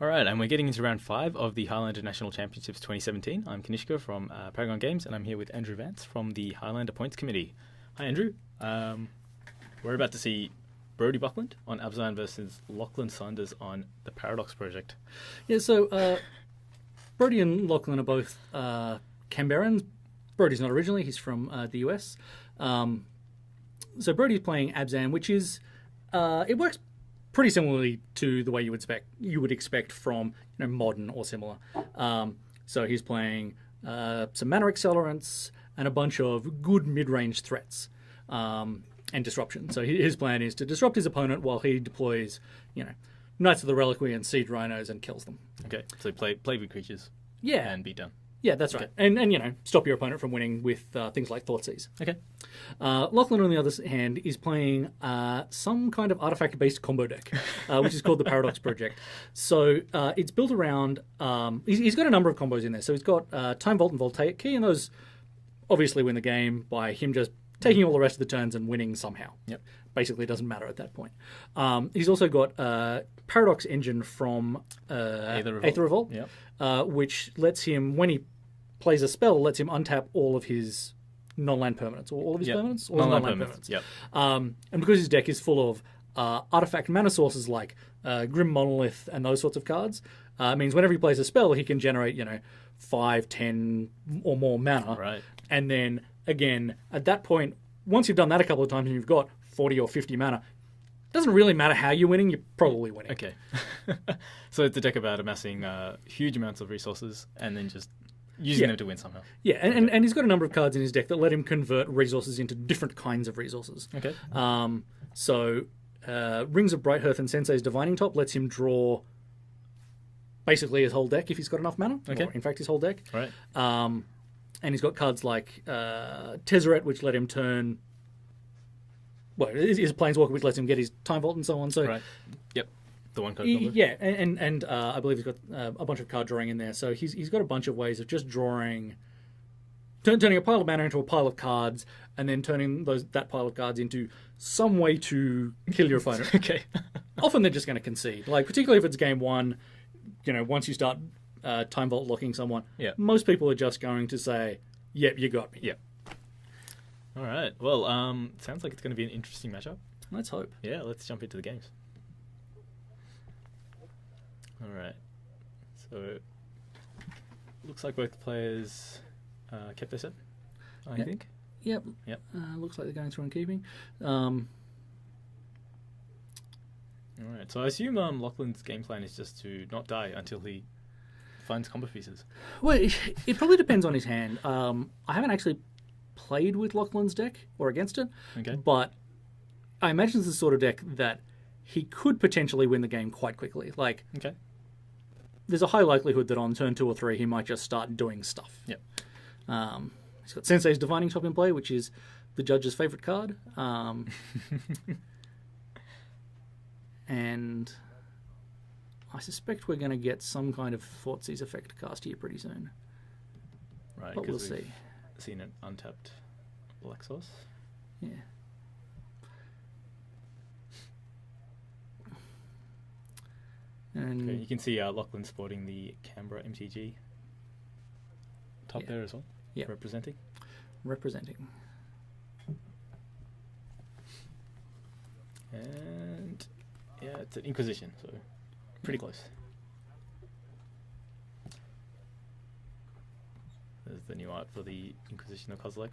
All right, and we're getting into round 5 of the Highlander National Championships 2017. I'm Kanishka from Paragon Games, and I'm here with Andrew Vance from the Highlander Points Committee. Hi, Andrew. We're about to see Brodie Buckland on Abzan versus Lachlan Saunders on the Paradox project. Yeah, so Brodie and Lachlan are both Canberrans. Brodie's not originally, he's from the US. So Brodie's playing Abzan, which is, it works pretty similarly to the way you would expect from modern or similar. So he's playing some mana accelerants and a bunch of good mid-range threats and disruption. So his plan is to disrupt his opponent while he deploys, Knights of the Reliquary and Siege Rhinos and kills them. Okay, so play with creatures. Yeah, and beat down. Yeah, that's right. And stop your opponent from winning with things like Thoughtseize. Okay. Lachlan, on the other hand, is playing some kind of artifact-based combo deck, which is called the Paradox Project. So it's built around... he's got a number of combos in there. So he's got Time Vault and Voltaic Key, and those obviously win the game by him just taking all the rest of the turns and winning somehow. Yep. Basically, it doesn't matter at that point. He's also got Paradox Engine from Aether Revolt, Yep. which lets him, when he plays a spell, lets him untap all of his non-land permanents, or all of his permanents? All non-land permanents, yep. And because his deck is full of artifact mana sources like Grim Monolith and those sorts of cards, it means whenever he plays a spell, he can generate, 5, 10 or more mana. Right. And then, again, at that point, once you've done that a couple of times and you've got 40 or 50 mana, it doesn't really matter how you're winning, you're probably winning. Okay. So it's a deck about amassing huge amounts of resources and then just using them to win somehow. Yeah, and he's got a number of cards in his deck that let him convert resources into different kinds of resources. Okay. So Rings of Brighthearth and Sensei's Divining Top lets him draw basically his whole deck if he's got enough mana. Okay. Or, in fact, his whole deck. Right. And he's got cards like Tezzeret, which let him turn... Well, is a Planeswalker, which lets him get his Time Vault and so on. So, right. Yep. The one card combo. Yeah, and I believe he's got a bunch of card drawing in there. So he's got a bunch of ways of just drawing, turning a pile of mana into a pile of cards, and then turning that pile of cards into some way to kill your opponent. Okay. Often they're just going to concede. Like, particularly if it's game one, once you start Time Vault locking someone, most people are just going to say, yep, you got me. Yep. All right. Well, sounds like it's going to be an interesting matchup. Let's hope. Yeah, let's jump into the games. All right. So, looks like both players kept their set, I think. Yep. Looks like they're going through and keeping. All right. So I assume Lachlan's game plan is just to not die until he finds combo pieces. Well, it probably depends on his hand. I haven't actually played with Lachlan's deck or against it, but I imagine it's the sort of deck that he could potentially win the game quite quickly. Like, there's a high likelihood that on turn 2 or 3 he might just start doing stuff. Yep. He's got Sensei's Divining Top in play, which is the judge's favourite card. And I suspect we're going to get some kind of Thoughtseize effect cast here pretty soon. Right, but we'll see. Seen an untapped Black Sauce. Yeah. And you can see Lachlan sporting the Canberra MTG top there as well. Yeah. Representing. And it's an Inquisition, so pretty close. There's the new art for the Inquisition of Kozilek.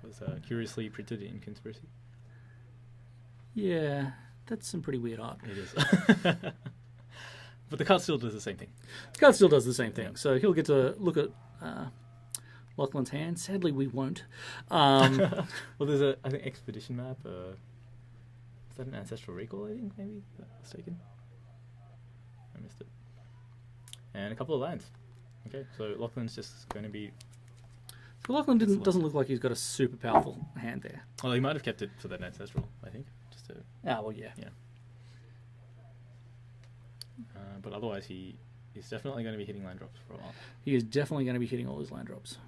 It was curiously printed in Conspiracy. Yeah, that's some pretty weird art. It is. But the card still does the same thing. The card still does the same thing. So he'll get to look at Lachlan's hand. Sadly, we won't. Well, there's I think, Expedition map. Is that an Ancestral Recall, I think, maybe? If I'm not mistaken. I missed it. And a couple of lands. Okay, so Lachlan's just going to be... So Lachlan doesn't look like he's got a super powerful hand there. Well, he might have kept it for that Ancestral, I think. Just to... Well, yeah. But otherwise, he is definitely going to be hitting land drops for a while. He is definitely going to be hitting all his land drops.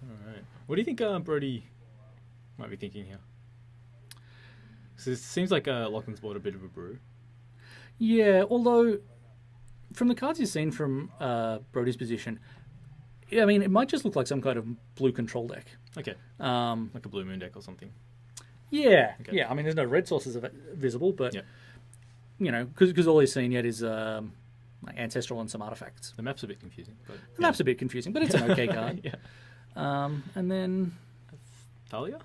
All right. What do you think Brodie might be thinking here? 'Cause it seems like Lachlan's bought a bit of a brew. Yeah, although from the cards you've seen from Brodie's position, I mean, it might just look like some kind of blue control deck. Okay. Um, Like a Blue Moon deck or something. yeah, Okay. yeah. I mean, there's no red sources visible, but Yeah. you know, because all he's seen yet is like ancestral and some artifacts. The map's a bit confusing. But The map's a bit confusing, but it's an okay card. yeah. And then Thalia?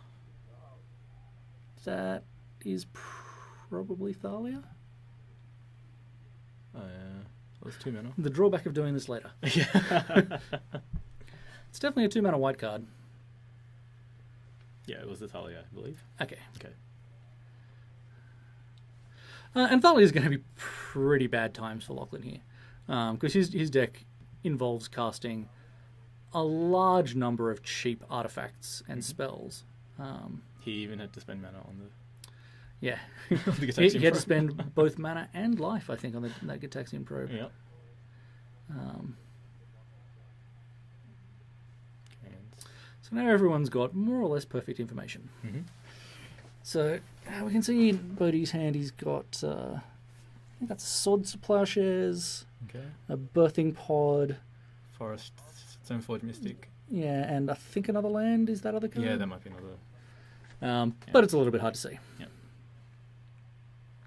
that is probably Thalia. Oh, yeah. Well, it's 2 mana. The drawback of doing this later. Yeah. It's definitely a 2-mana white card. Yeah, it was the Thalia, I believe. Okay. Okay. And Thalia is going to be pretty bad times for Lachlan here. Because his deck involves casting a large number of cheap artifacts and spells. He even had to spend mana on the... Yeah. the he Gitaxian had to Probe. spend both mana and life, I think, on that Gitaxian Probe. Yeah. Um, And... so now everyone's got more or less perfect information. Mhm. So we can see in Bodie's hand he's got I think that's Sods Plowshares, Okay. a Birthing Pod, Forest, Stoneforge Mystic. yeah, and I think another land is that other card. Yeah, that might be another... But it's a little bit hard to see.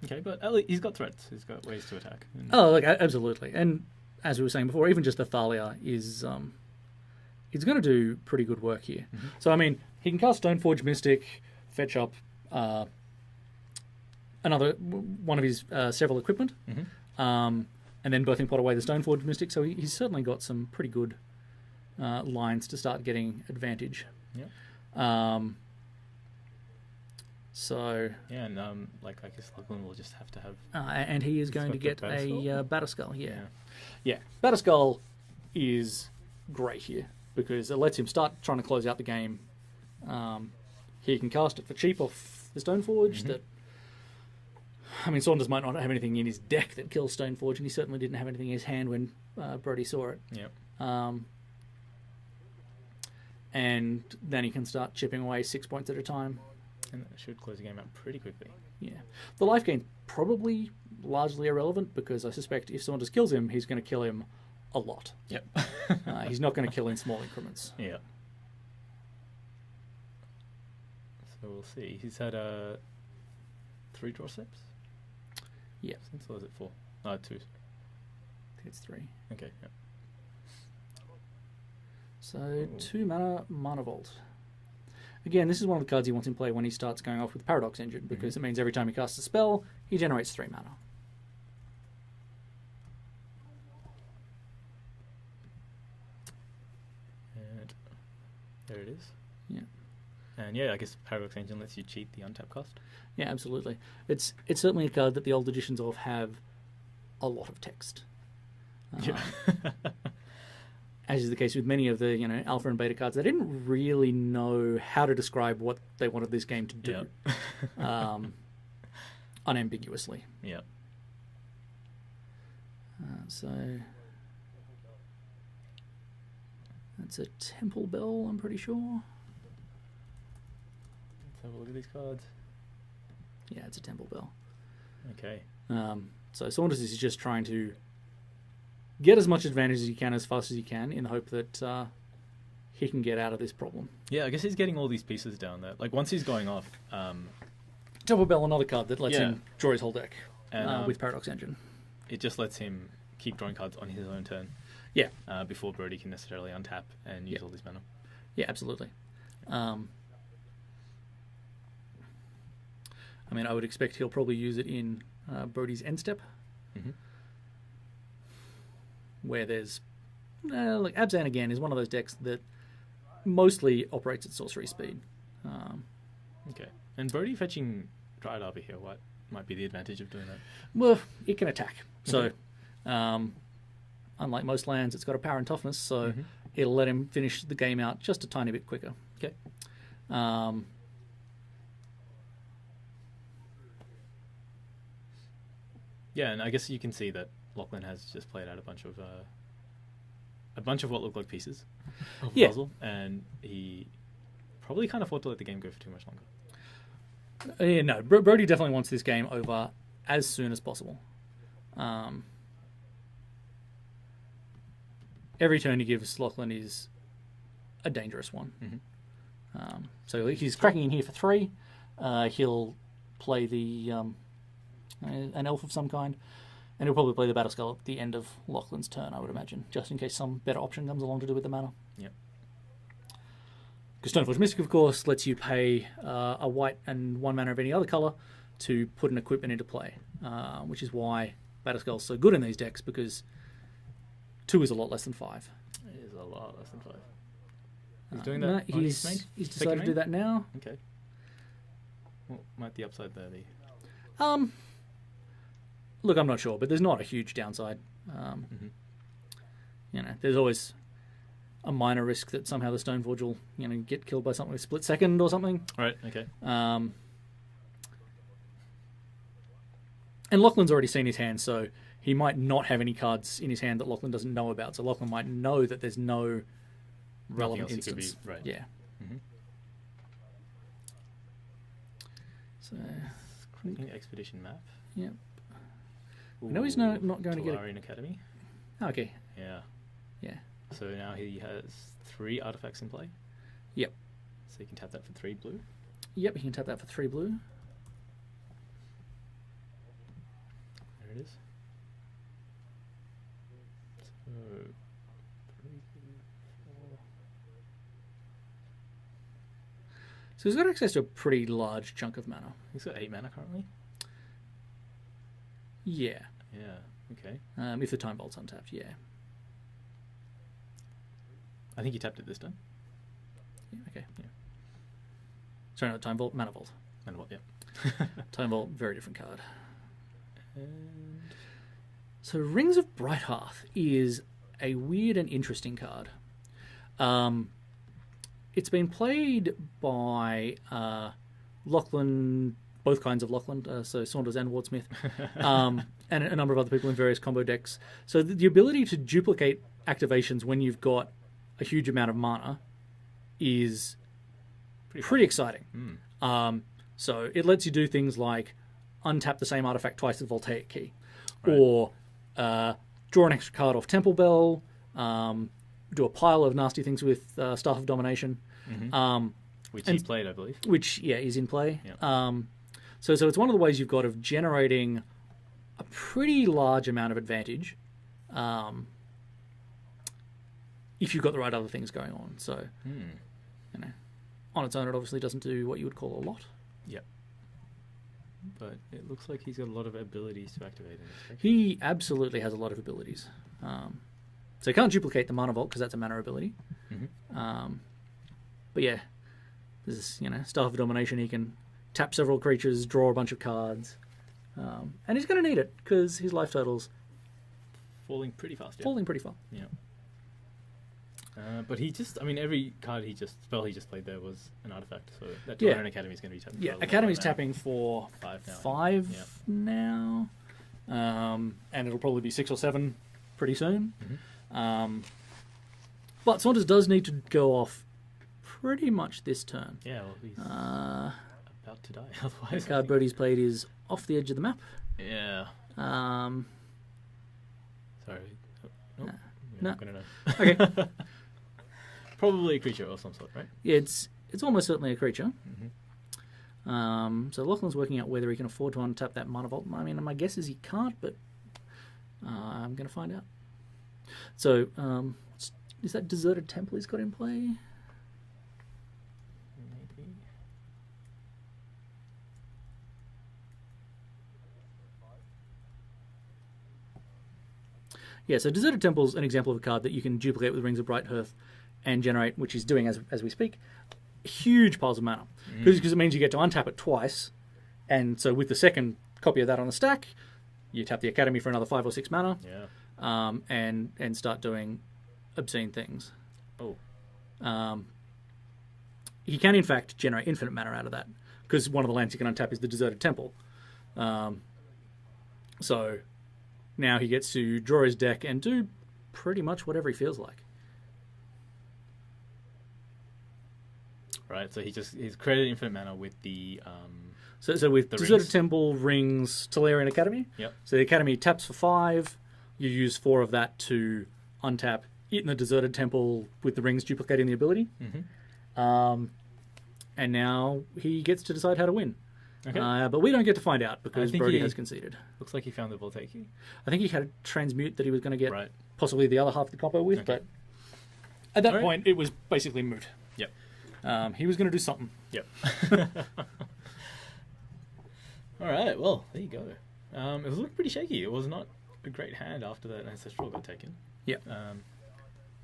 Okay, but at least he's got threats. He's got ways to attack. And... Oh, like absolutely. And as we were saying before, even just the Thalia is it's going to do pretty good work here. Mm-hmm. So I mean, he can cast Stoneforge Mystic, fetch up another one of his several equipment, Mm-hmm. and then Birthing Pot away the Stoneforge Mystic. So he's certainly got some pretty good lines to start getting advantage. Yeah. So Yeah, and like I guess Lachlan will just have to have... and he is going to got get the a Batterskull? Batterskull. Yeah. Batterskull is great here because it lets him start trying to close out the game. He can cast it for cheap off the Stoneforge. Mm-hmm. That, I mean, Saunders might not have anything in his deck that kills Stoneforge, and he certainly didn't have anything in his hand when Brodie saw it. Yeah. And then he can start chipping away 6 points at a time. And that should close the game out pretty quickly. Yeah. The life gain's probably largely irrelevant because I suspect if Saunders kills him, he's going to kill him a lot. Yep. He's not going to kill in small increments. Yeah. So we'll see. He's had 3 draw steps? Yeah. Since, or was it 4? No, 2. I think it's 3. Okay, yeah. So 2 mana Vault. Again, this is one of the cards he wants in play when he starts going off with Paradox Engine because it means every time he casts a spell, he generates 3 mana. And there it is. Yeah. And yeah, I guess Paradox Engine lets you cheat the untap cost. Yeah, absolutely. It's certainly a card that the old editions of have a lot of text. Yeah. As is the case with many of the alpha and beta cards, they didn't really know how to describe what they wanted this game to do, unambiguously. Yeah. So that's a Temple Bell, I'm pretty sure. Let's have a look at these cards. Yeah, it's a Temple Bell. Okay. So Saunders is just trying to get as much advantage as he can as fast as he can in the hope that he can get out of this problem. Yeah, I guess he's getting all these pieces down there. Like, once he's going off... Temple Bell, another card that lets Yeah. him draw his whole deck And, with Paradox Engine. it just lets him keep drawing cards on his own turn. Yeah. Before Brodie can necessarily untap and use all this mana. Yeah, absolutely. I mean, I would expect he'll probably use it in Brodie's end step, Mm-hmm. where there's like Abzan again is one of those decks that mostly operates at sorcery speed. Okay. And Brodie fetching Dryad Arbor here, what might be the advantage of doing that? Well, it can attack. So, Okay. unlike most lands, it's got a power and toughness, so it'll let him finish the game out just a tiny bit quicker. Okay. Yeah, and I guess you can see that Lachlan has just played out a bunch of what look like pieces of the Yeah. puzzle, and he probably can't afford to let the game go for too much longer. No, Brodie definitely wants this game over as soon as possible. Every turn he gives Lachlan is a dangerous one. Mm-hmm. So he's cracking in here for 3. He'll play an elf of some kind, and he'll probably play the Battle Skull at the end of Lachlan's turn, I would imagine, just in case some better option comes along to do with the mana. Yep. Because Stoneforge Mystic, of course, lets you pay a white and 1 mana of any other colour to put an equipment into play, which is why Battle Skull's so good in these decks, because 2 is a lot less than 5. It is a lot less than 5. He's doing that. No, he's decided to do that now. Okay. What might the upside there be? Look, I'm not sure, but there's not a huge downside. There's always a minor risk that somehow the Stoneforge will, get killed by something with split second or something. Right. Okay. And Lachlan's already seen his hand, so he might not have any cards in his hand that Lachlan doesn't know about. So Lachlan might know that there's no relevant instance. Right. Yeah. Mm-hmm. So, Expedition map. Yep. I know he's not going to get Tolarian Academy. Oh, okay. Yeah. Yeah. So now he has 3 artifacts in play. Yep. So you can tap that for 3 blue. Yep, he can tap that for 3 blue. There it is. So 3, 4. So he's got access to a pretty large chunk of mana. He's got 8 mana currently. Yeah. Yeah. Okay. If the Time Vault's untapped, yeah. I think he tapped it this time. Yeah, okay. Yeah. Sorry, not Time Vault, Mana Vault. Mana Vault, yeah. Time Vault, very different card. And So Rings of Brighthearth is a weird and interesting card. It's been played by Lachlan, both kinds of Lachlan, so Saunders and Wardsmith, and a number of other people in various combo decks. So the ability to duplicate activations when you've got a huge amount of mana is pretty exciting. So it lets you do things like untap the same artifact twice with Voltaic Key, right, or draw an extra card off Temple Bell, do a pile of nasty things with Staff of Domination. Which he played, I believe. Which, yeah, is in play. Yep. So it's one of the ways you've got of generating a pretty large amount of advantage if you've got the right other things going on. So, on its own, it obviously doesn't do what you would call a lot. Yep. But it looks like he's got a lot of abilities to activate in this deck. He absolutely has a lot of abilities. So he can't duplicate the Mana Vault because that's a mana ability. But yeah, there's Staff of Domination. He can tap several creatures, draw a bunch of cards, and he's going to need it because his life total's falling pretty fast. Yeah. falling pretty far. Yeah. But every spell he just played there was an artifact. So that Tolarian Academy is going to be tapping. Yeah, Academy's tapping for 5 now, and it'll probably be 6 or 7 pretty soon. But Saunders does need to go off pretty much this turn. Yeah, well, he's about to die otherwise. The card Brodie's played is off the edge of the map. Yeah. Sorry. Nope. No. Not gonna know. Okay. Probably a creature of some sort, right? Yeah, it's almost certainly a creature. So Lachlan's working out whether he can afford to untap that Mana Vault. I mean, my guess is he can't, but I'm going to find out. So, is that Deserted Temple he's got in play? Maybe. Yeah, so Deserted Temple's an example of a card that you can duplicate with Rings of Brighthearth and generate, which he's doing as we speak, huge piles of mana. Because it means you get to untap it twice, and so with the second copy of that on the stack, you tap the Academy for another 5 or 6 mana. Yeah. And start doing obscene things. Oh. He can, in fact, generate infinite mana out of that, because one of the lands you can untap is the Deserted Temple. So now he gets to draw his deck and do pretty much whatever he feels like. Right, so he's created infinite mana with the So with The Deserted rings? Temple, Rings, Tolarian Academy. Yep. So the Academy taps for 5. You use 4 of that to untap it in the Deserted Temple with the rings duplicating the ability. And now he gets to decide how to win. Okay. But we don't get to find out because think Brodie he- has conceded. Looks like he found the Voltaic. I think he had a transmute that he was going to get Right. possibly the other half of the combo with, but at that Alright. point it was basically moot. Yep. He was going to do something. Yep. All right. Well, there you go. It was looking pretty shaky. It was not a great hand after that ancestral got taken. Yep.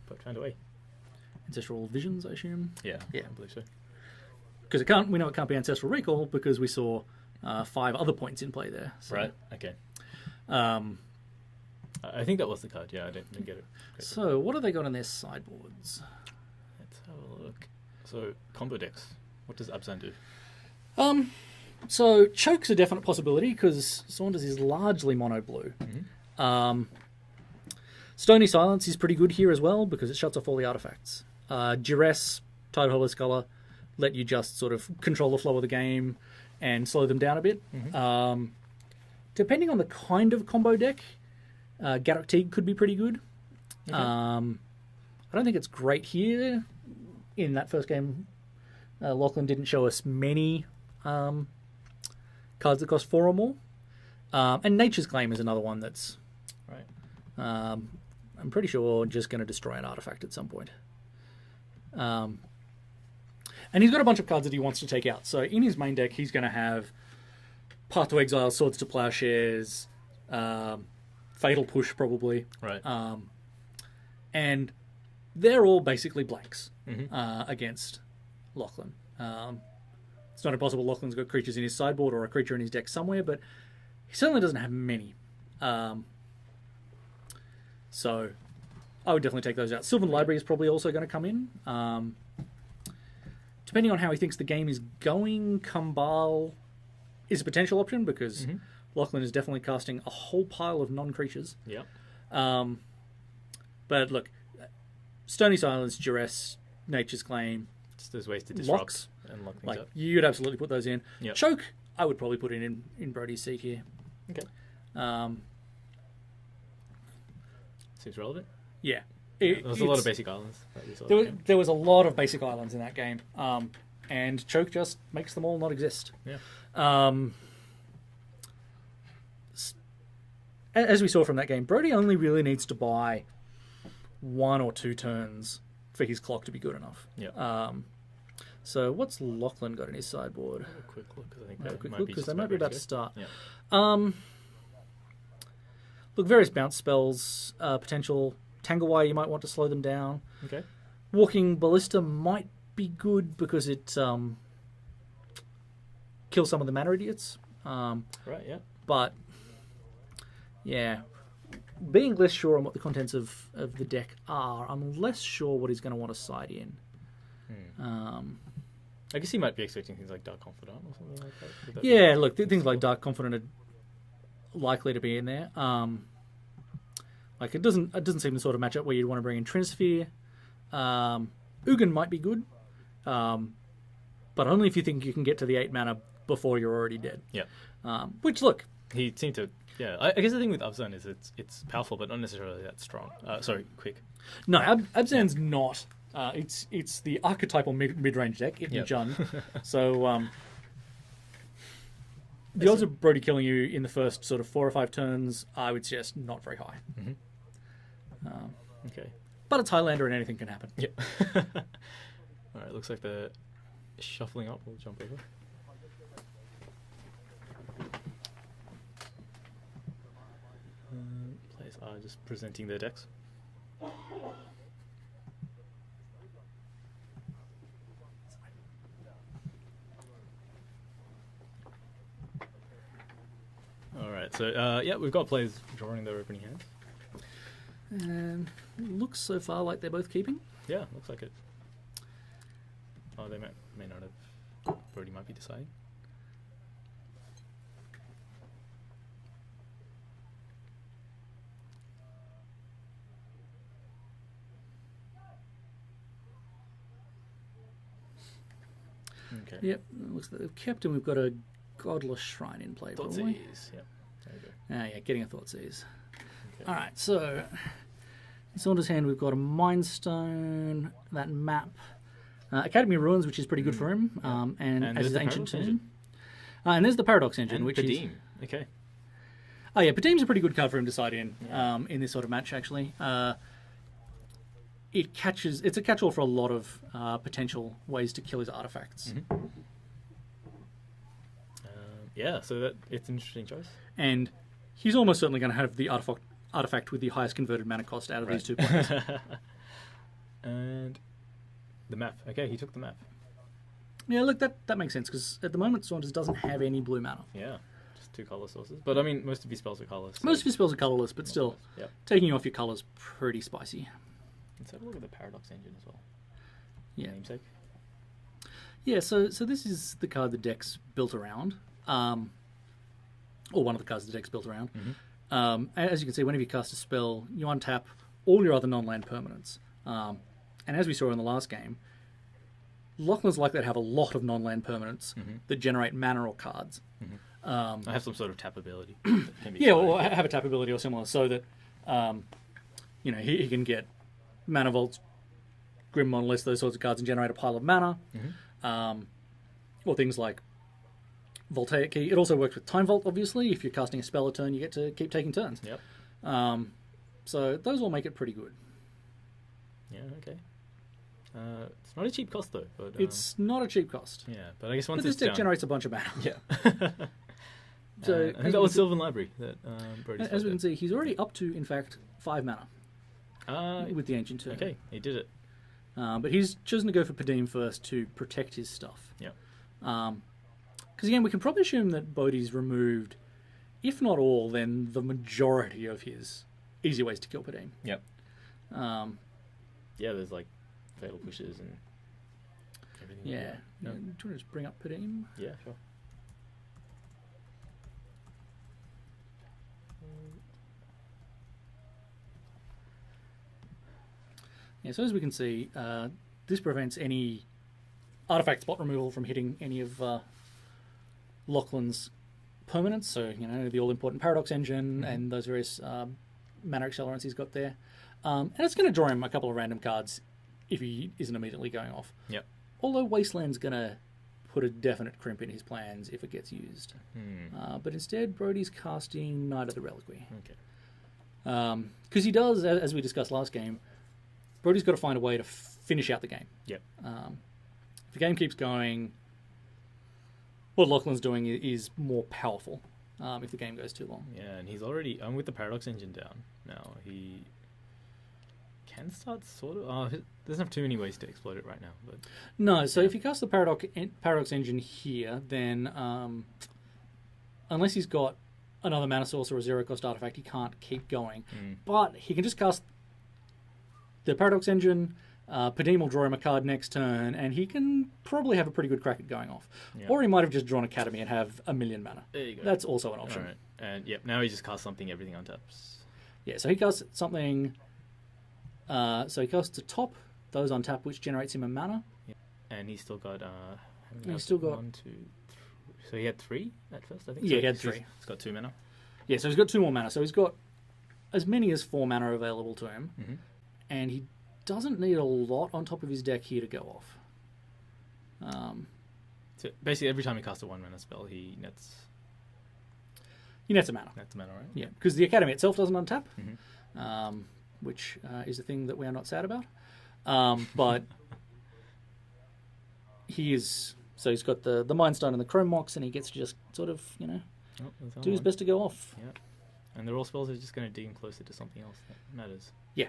But found a way. Ancestral Visions, I assume. Yeah. Yeah. I believe so. Because we know it can't be Ancestral Recall because we saw 5 other points in play there. So, Right. Okay. Um, I think that was the card. Yeah, I didn't get it. so what have they got on their sideboards? Let's have a look. So combo decks. What does Abzan do? So Choke's a definite possibility because Saunders is largely mono blue. Stony Silence is pretty good here as well because it shuts off all the artifacts. Duress, Tideholder Sculler let you just sort of control the flow of the game and slow them down a bit. Depending on the kind of combo deck, Garruk Teague could be pretty good. I don't think it's great here. In that first game, Lachlan didn't show us many cards that cost 4 or more. And Nature's Claim is another one that's, Right. I'm pretty sure, just going to destroy an artifact at some point. And he's got a bunch of cards that he wants to take out. So in his main deck, he's going to have Path to Exile, Swords to Plowshares, Fatal Push probably. Right. And they're all basically blanks against Lachlan. It's not impossible Lachlan's got creatures in his sideboard or a creature in his deck somewhere, but he certainly doesn't have many. So I would definitely take those out. Sylvan Library is probably also going to come in. Depending on how he thinks the game is going, Kumbal is a potential option because Lachlan is definitely casting a whole pile of non-creatures. Yep. But look, Stony Silence, Duress, Nature's Claim, There's ways to disrupt Locks. and lock things like up. you'd absolutely put those in. Yep. Choke, I would probably put in Brodie's seat here. Okay. Seems relevant. Yeah. There was a lot of basic islands that we saw. There was a lot of basic islands in that game. And Choke just makes them all not exist. Yeah. As we saw from that game, Brodie only really needs to buy 1 or 2 turns for his clock to be good enough. Yeah. So what's Lachlan got in his sideboard? Have a quick look because I think Have a that quick might look be because just they might be ready about to go. start. Yeah. Look, various bounce spells, potential Tanglewire, you might want to slow them down. Okay. Walking Ballista might be good because it kills some of the mana idiots. Right. Yeah. But yeah, being less sure on what the contents of the deck are, I'm less sure what he's going to want to side in. I guess he might be expecting things like Dark Confidant or something like that. Would that be- Yeah, look, things like Dark Confidant are likely to be in there. Like it doesn't seem the sort of matchup where you'd want to bring in Trinisphere. Ugin might be good, but only if you think you can get to the 8 mana before you're already dead. Yeah. Which, look, He seemed to. Yeah. I guess the thing with Abzan is it's powerful, but not necessarily that strong. Sorry, quick. no, Abzan's not. It's the archetypal mid-range deck, it and Yep. Jun. So the odds of Brodie killing you in the first sort of 4 or 5 turns, I would suggest not very high. Okay. But it's Highlander and anything can happen. Yep. All right. Looks like the shuffling up. We'll jump over. Players are just presenting their decks. All right. So yeah, we've got players drawing their opening hands. And looks so far like they're both keeping. Yeah, looks like it. Oh, they may not have. Brodie might be deciding. Okay. Yep, looks like they've kept, and we've got a Godless Shrine in play, probably. Thoughtseize. Yep. There you go. Yeah, getting a Thoughtseize. Okay. All right, so in Saunders' hand, we've got a Mind Stone, that map, Academy of Ruins, which is pretty good for him, and as there's his the Ancient Paradox Tomb. Engine. And there's the Paradox Engine, And which Padim. is... Okay. Oh yeah, Padim's a pretty good card for him to side in this sort of match, actually. It's a catch-all for a lot of potential ways to kill his artifacts. Mm-hmm. Yeah, so it's an interesting choice. And he's almost certainly going to have the artifact with the highest converted mana cost out of these two players. And the map. Okay, he took the map. Yeah, look, that makes sense, because at the moment Saunders doesn't have any blue mana. Yeah, just 2 color sources. But I mean, most of his spells are colors. So Most of his spells are colorless, but still, Yep. taking you off your colors pretty spicy. Let's have a look at the Paradox Engine as well. Yeah. Namesake. Yeah, so this is the card the deck's built around. Or one of the cards the deck's built around. Mm-hmm. As you can see, whenever you cast a spell, you untap all your other non-land permanents. And as we saw in the last game, Lachlan's likely to have a lot of non-land permanents that generate mana or cards. I have some sort of tap ability. Yeah, or have a tap ability or similar, so that he can get Mana Vaults, Grim Monolith, those sorts of cards, and generate a pile of mana. Or things like Voltaic Key. It also works with Time Vault, obviously. If you're casting a spell a turn, you get to keep taking turns. Yep. So those all make it pretty good. Yeah, okay. It's not a cheap cost, though. But, It's not a cheap cost. yeah, but I guess once But this it's deck down... generates a bunch of mana. Yeah. So I think that was Sylvan Library that Brodie as we can see, he's already up to, in fact, 5 mana with the Ancient Tomb. Okay, he did it. But he's chosen to go for Padim first to protect his stuff. Yeah. Because again, we can probably assume that Bodhi's removed, if not all, then the majority of his easy ways to kill Padim. Yep. Yeah, there's like Fatal Pushes and everything. Yeah. Like that. Do you want to just bring up Padim? Yeah, sure. Yeah, so as we can see, this prevents any artifact spot removal from hitting any of Lachlan's permanents. So, the all-important Paradox Engine and those various mana accelerants he's got there. And it's going to draw him a couple of random cards if he isn't immediately going off. Yep. Although Wasteland's going to put a definite crimp in his plans if it gets used. But instead, Brodie's casting Knight of the Reliquary. Okay. Because he does, as we discussed last game, Brodie's got to find a way to finish out the game. Yep. If the game keeps going, what Lachlan's doing is more powerful if the game goes too long. Yeah, and he's already... with the Paradox Engine down now. He can start sort of... he doesn't have too many ways to exploit it right now. But No, so if you cast the Paradox Engine here, then unless he's got another mana source or a zero-cost artifact, he can't keep going. But he can just cast the Paradox Engine. Padim will draw him a card next turn, and he can probably have a pretty good crack at going off. Yeah. Or he might have just drawn Academy and have 1,000,000 mana. There you go. That's also an option. All right. And yep, now he just casts something, everything on taps. Yeah, so he casts something. So he casts a top, those on tap, which generates him a mana. Yeah. And he's still got... he's still got... 1, 2, 3... So he had 3 at first, I think? Yeah, so he had 3. He's got 2 mana. Yeah, so he's got 2 more mana. So he's got as many as 4 mana available to him. And he doesn't need a lot on top of his deck here to go off. So basically, every time he casts a 1 mana spell, he nets a mana. a mana, right? Yeah, because the Academy itself doesn't untap, which is a thing that we are not sad about. But he is... So he's got the Mind Stone and the Chrome Mox, and he gets to just sort of, do his best to go off. Yeah. And the raw spells are just going to dig him closer to something else that matters. Yeah.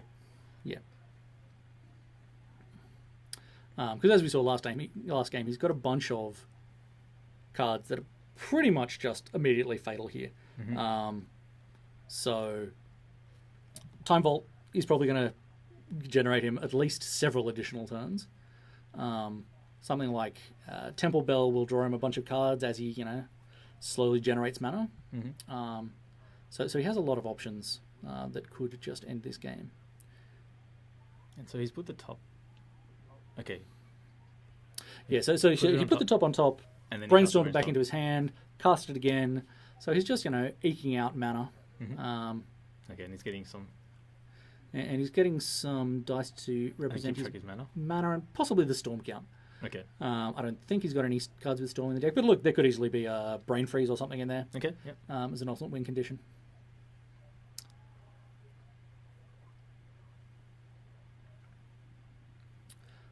Because as we saw last game, he's got a bunch of cards that are pretty much just immediately fatal here. So Time Vault is probably going to generate him at least several additional turns. Something like Temple Bell will draw him a bunch of cards as he, slowly generates mana. So he has a lot of options that could just end this game. And so he's put the top... Okay. Yeah, so he put the top on top, and then brainstormed it back into his hand, cast it again. So he's just, eking out mana. Okay, and he's getting some... And he's getting some dice to represent his mana and possibly the storm count. Okay. I don't think he's got any cards with storm in the deck, but look, there could easily be a brain freeze or something in there. Okay, yep. As an alternate win condition.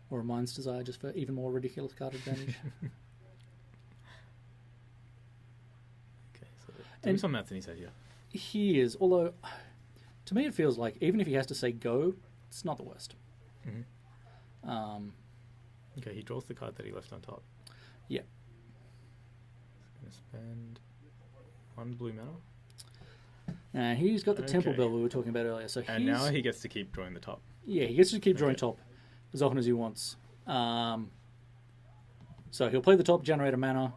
Or a Mind's Desire just for even more ridiculous card advantage. Okay, so doing some maths in his head here. He is, although to me it feels like even if he has to say go, it's not the worst. Okay, he draws the card that he left on top. Yeah. He's going to spend 1 blue mana. He's got the Temple Bell we were talking about earlier. So and now he gets to keep drawing the top. Yeah, he gets to keep drawing top as often as he wants. So he'll play the top, generate a mana,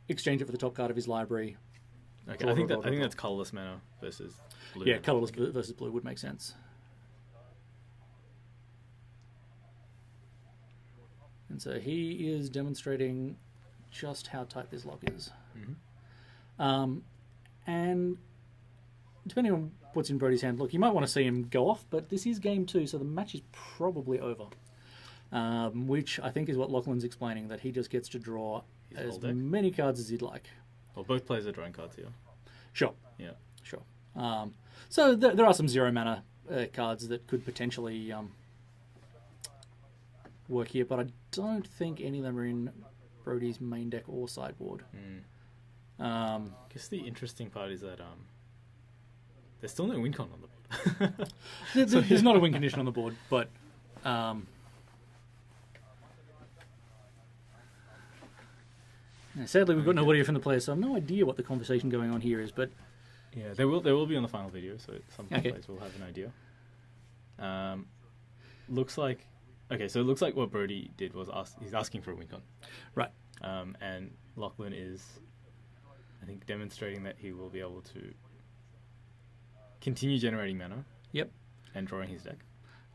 exchange it for the top card of his library. Okay, I think that's colourless mana versus blue. Yeah, colourless versus blue would make sense. And so he is demonstrating just how tight this lock is. And depending on what's in Brodie's hand, look, you might want to see him go off, but this is game 2, so the match is probably over. Which I think is what Lachlan's explaining, that he just gets to draw as many cards as he'd like. Well, both players are drawing cards here. Sure. Yeah. Sure. So there are some 0 mana cards that could potentially work here, but I don't think any of them are in Brodie's main deck or sideboard. I guess the interesting part is that there's still no win con on the board. There's not a win condition on the board, but sadly we've got nobody from the players, so I have no idea what the conversation going on here is. But yeah, there will be on the final video, so some players will have an idea. Looks like what Brodie did was he's asking for a win con, right? And Lachlan is, I think, demonstrating that he will be able to continue generating mana. Yep. And drawing his deck.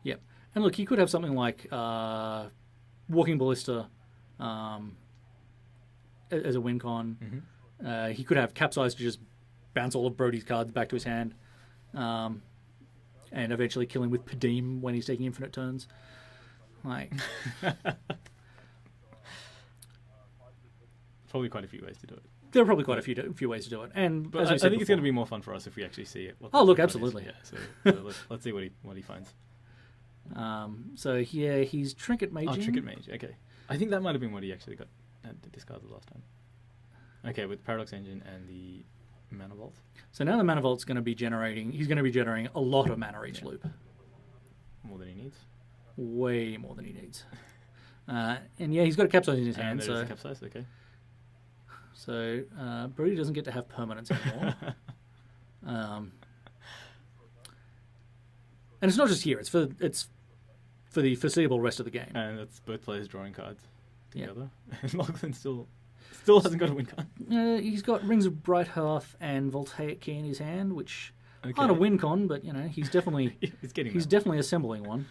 Yep. And look, he could have something like Walking Ballista as a win con. He could have Capsize to just bounce all of Brodie's cards back to his hand, and eventually kill him with Padim when he's taking infinite turns. Like, probably quite a few ways to do it. There are probably quite a few ways to do it, but I think it's going to be more fun for us if we actually see it. Oh, look, absolutely. Yeah, so let's see what he finds. So yeah, he's Trinket Mage. Oh, Trinket Mage. Okay, I think that might have been what he actually got discarded last time. Okay, with Paradox Engine and the Mana Vault. So now the Mana Vault's going to be generating. He's going to be generating a lot of mana each loop. More than he needs. Way more than he needs. And yeah, he's got a Capsize in his hand. There is a Capsize. Okay. So Brodie doesn't get to have permanence anymore. And it's not just here; it's for the foreseeable rest of the game. And it's both players drawing cards together. And Lachlan still hasn't got a win card. He's got Rings of Bright Hearth and Voltaic Key in his hand, which aren't a win con, but he's definitely he's definitely assembling one.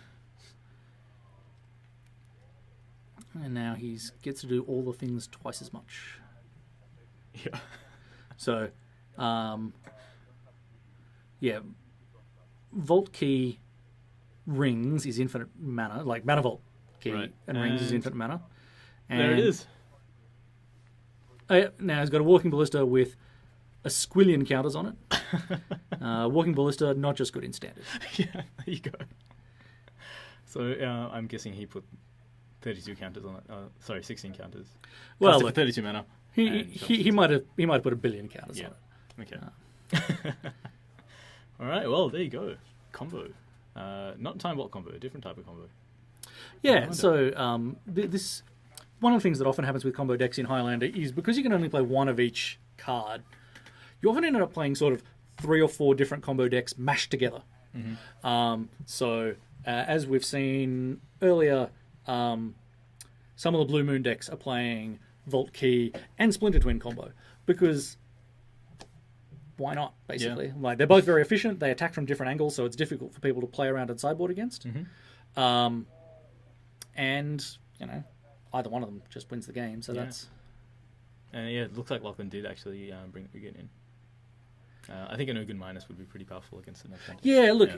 And now he gets to do all the things twice as much. Yeah. So, Vault Key Rings is infinite mana, like Mana Vault Key and Rings is infinite mana. And there it is. Now he's got a Walking Ballista with a squillion counters on it. Walking Ballista, not just good in Standard. Yeah, there you go. So I'm guessing he put 32 counters on it. 16 counters. Well, look, 32 mana. He might have put a billion counters on it. Okay. All right. Well, there you go. Combo. Not Time Vault combo. A different type of combo. Yeah. So this one of the things that often happens with combo decks in Highlander is because you can only play one of each card, you often end up playing sort of 3 or 4 different combo decks mashed together. So as we've seen earlier, some of the Blue Moon decks are playing Vault Key and Splinter Twin combo because why not, basically? Like, they're both very efficient, they attack from different angles, so it's difficult for people to play around and sideboard against. And either one of them just wins the game, so that's And yeah, it looks like Lachlan did actually bring Ugin in. I think an Ugin minus would be pretty powerful against an opponent. Yeah, look,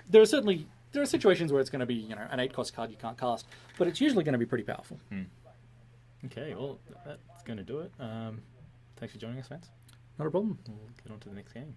there are situations where it's going to be an 8-cost card you can't cast, but it's usually going to be pretty powerful. Okay, well, that's going to do it. Thanks for joining us, Vance. Not a problem. We'll get on to the next game.